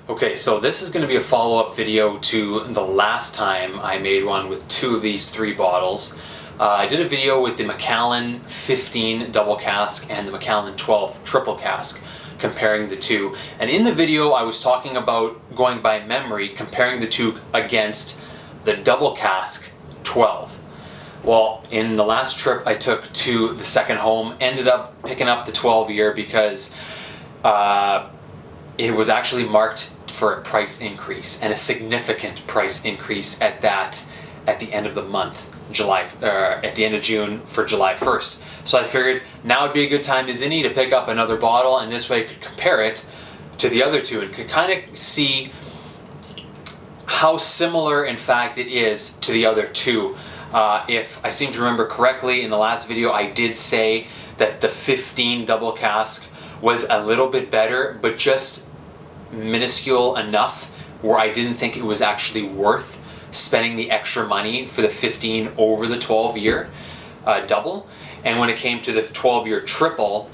Okay, so this is going to be a follow-up video to the last time I made one with two of these three bottles. I did a video with the Macallan 15 Double Cask and the Macallan 12 Triple Cask, comparing the two. And in the video I was talking about going by memory, comparing the two against the Double Cask 12. Well, in the last trip I took to the second home, ended up picking up the 12 year because it was actually marked for a price increase, and a significant price increase at the end of the month, at the end of June for July 1st. So I figured now would be a good time as any to pick up another bottle, and this way I could compare it to the other two and could kind of see how similar in fact it is to the other two. If I seem to remember correctly, in the last video I did say that the 15 Double Cask was a little bit better, but just minuscule enough where I didn't think it was actually worth spending the extra money for the 15 over the 12 year double. And when it came to the 12 year triple,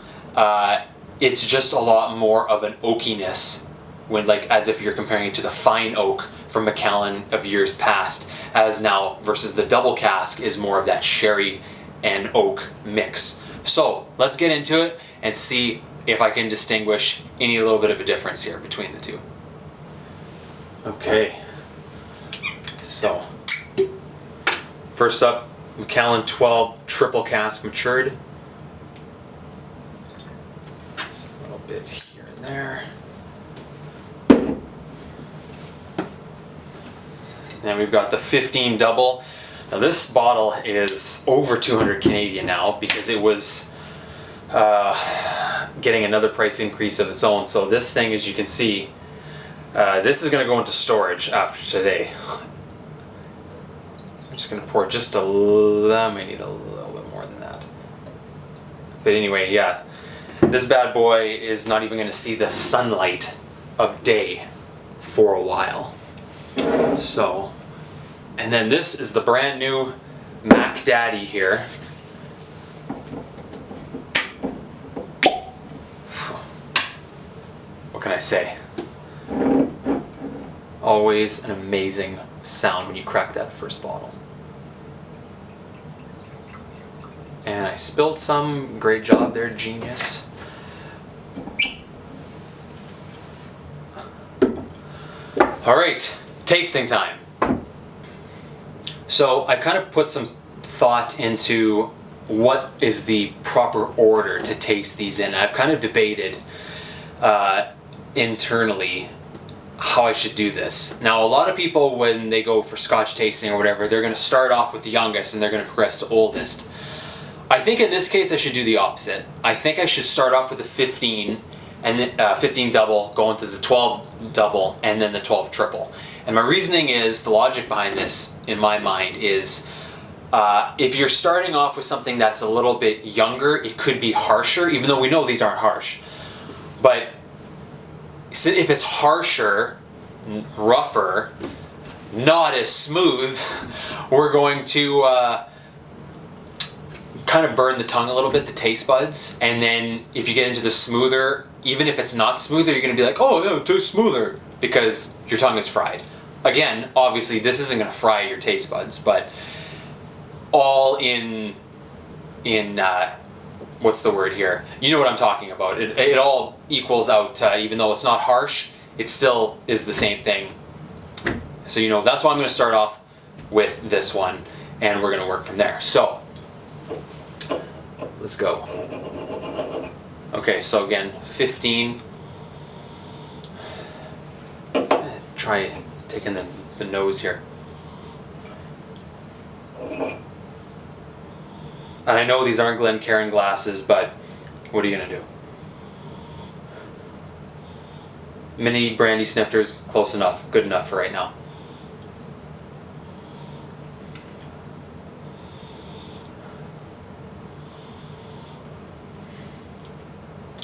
it's just a lot more of an oakiness, when as if you're comparing it to the fine oak from Macallan of years past, as now versus the Double Cask is more of that sherry and oak mix. So let's get into it and see if I can distinguish any little bit of a difference here between the two. Okay, so first up, Macallan 12 Triple Cask matured. Just a little bit here and there. Then we've got the 15 double. Now this bottle is over 200 Canadian now because it was getting another price increase of its own. So this thing, as you can see, this is going to go into storage after today. I'm just going to pour just a little, I may need a little bit more than that. But anyway, yeah, this bad boy is not even going to see the sunlight of day for a while. So, and then this is the brand new Mac Daddy here. What can I say? Always an amazing sound when you crack that first bottle. And I spilled some. Great job there, genius. Alright, tasting time. So I've kind of put some thought into what is the proper order to taste these in. I've kind of debated internally how I should do this. Now, a lot of people, when they go for scotch tasting or whatever, they're going to start off with the youngest and they're going to progress to oldest. I think in this case I should do the opposite. I think I should start off with the 15 and then 15 double, go into the 12 double, and then the 12 triple. And my reasoning is, the logic behind this in my mind is, if you're starting off with something that's a little bit younger, it could be harsher, even though we know these aren't harsh. But if it's harsher, rougher, not as smooth, we're going to kind of burn the tongue a little bit, the taste buds. And then if you get into the smoother, even if it's not smoother, you're going to be like, oh yeah, it tastes smoother, because your tongue is fried. Again, obviously this isn't going to fry your taste buds, but all in what's the word here? You know what I'm talking about. It all equals out, even though it's not harsh, it still is the same thing. So that's why I'm going to start off with this one, and we're going to work from there. So let's go. Okay, so again, 15. Try taking the nose here. And I know these aren't Glencairn glasses, but what are you going to do? Mini brandy snifters, close enough, good enough for right now.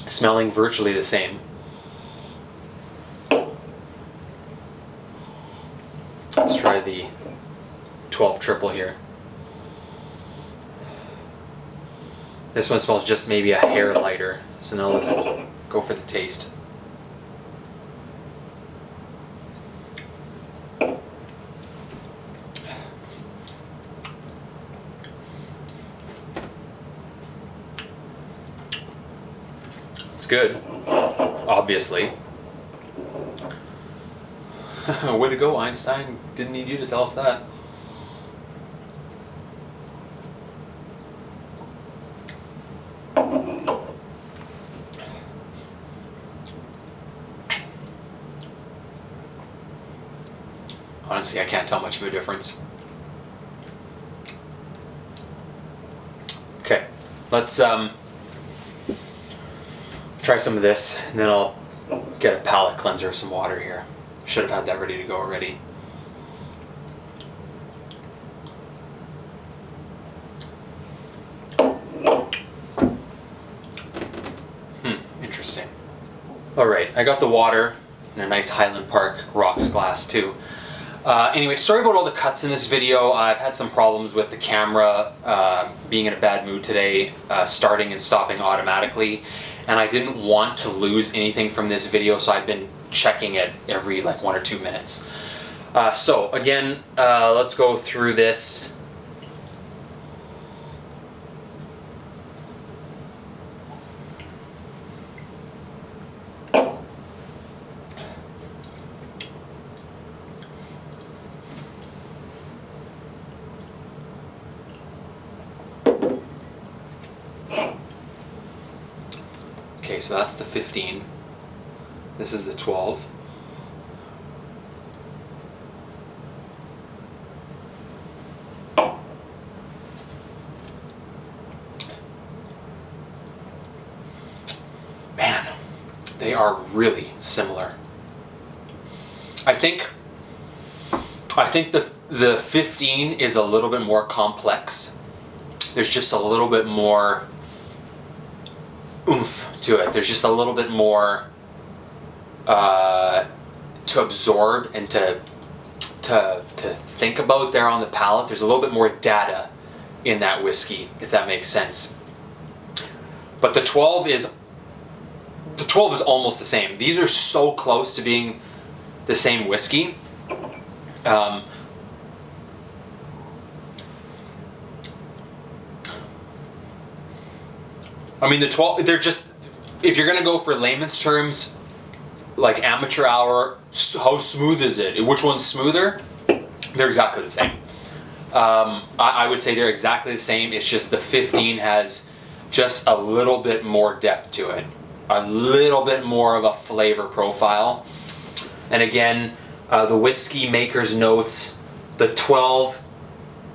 Smelling virtually the same. Let's try the 12 triple here. This one smells just maybe a hair lighter. So now let's go for the taste. It's good, obviously. Way to go, Einstein. Didn't need you to tell us that. Honestly, I can't tell much of a difference. Okay, let's try some of this, and then I'll get a palate cleanser of some water here. Should have had that ready to go already. Interesting. Alright, I got the water in a nice Highland Park rocks glass too. Anyway, sorry about all the cuts in this video. I've had some problems with the camera being in a bad mood today, starting and stopping automatically, and I didn't want to lose anything from this video, so I've been checking it every like 1 or 2 minutes. So again, let's go through this. Okay, so that's the 15. This is the 12. Man, they are really similar. I think the 15 is a little bit more complex. There's just a little bit more oomph to it. There's just a little bit more to absorb and to think about there on the palate. There's a little bit more data in that whiskey, if that makes sense. But the 12 is almost the same. These are so close to being the same whiskey. I mean, the 12, they're just, if you're going to go for layman's terms, like amateur hour, how smooth is it? Which one's smoother? They're exactly the same. I would say they're exactly the same. It's just the 15 has just a little bit more depth to it. A little bit more of a flavor profile. And again, the whiskey maker's notes, the 12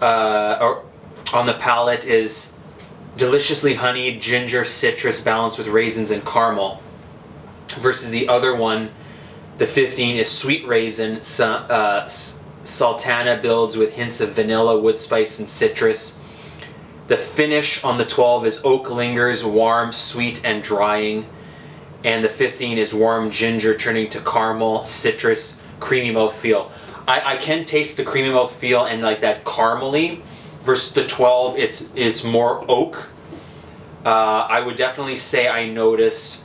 on the palate is deliciously honeyed, ginger, citrus, balanced with raisins and caramel. Versus the other one, the 15 is sweet raisin, sultana builds with hints of vanilla, wood spice, and citrus. The finish on the 12 is oak lingers, warm, sweet, and drying. And the 15 is warm ginger turning to caramel, citrus, creamy mouthfeel. I can taste the creamy mouthfeel and like that caramely. Versus the 12, it's more oak. I would definitely say I notice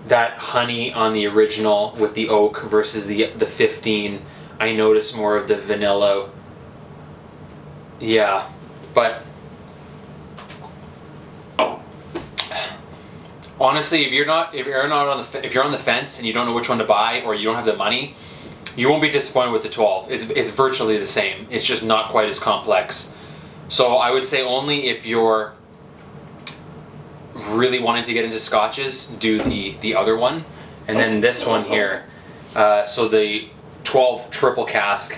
that honey on the original with the oak versus the 15. I notice more of the vanilla. Yeah, but honestly, if you're on the fence and you don't know which one to buy or you don't have the money, you won't be disappointed with the 12. It's virtually the same. It's just not quite as complex. So I would say only if you're really wanting to get into scotches, do the other one. And then this one here, so the 12 triple cask,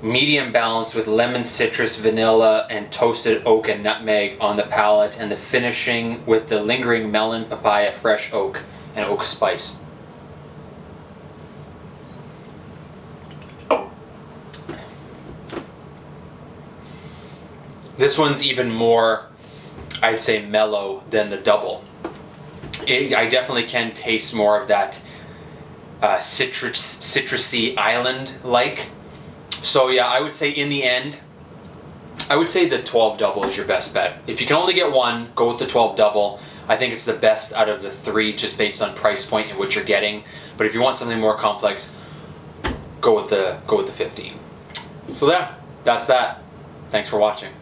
medium balanced with lemon, citrus, vanilla, and toasted oak and nutmeg on the palate, and the finishing with the lingering melon, papaya, fresh oak, and oak spice. This one's even more, I'd say, mellow than the double. I definitely can taste more of that citrusy island-like. So yeah, I would say in the end, I would say the 12 double is your best bet. If you can only get one, go with the 12 double. I think it's the best out of the three just based on price point and what you're getting. But if you want something more complex, go with the 15. So yeah, that's that. Thanks for watching.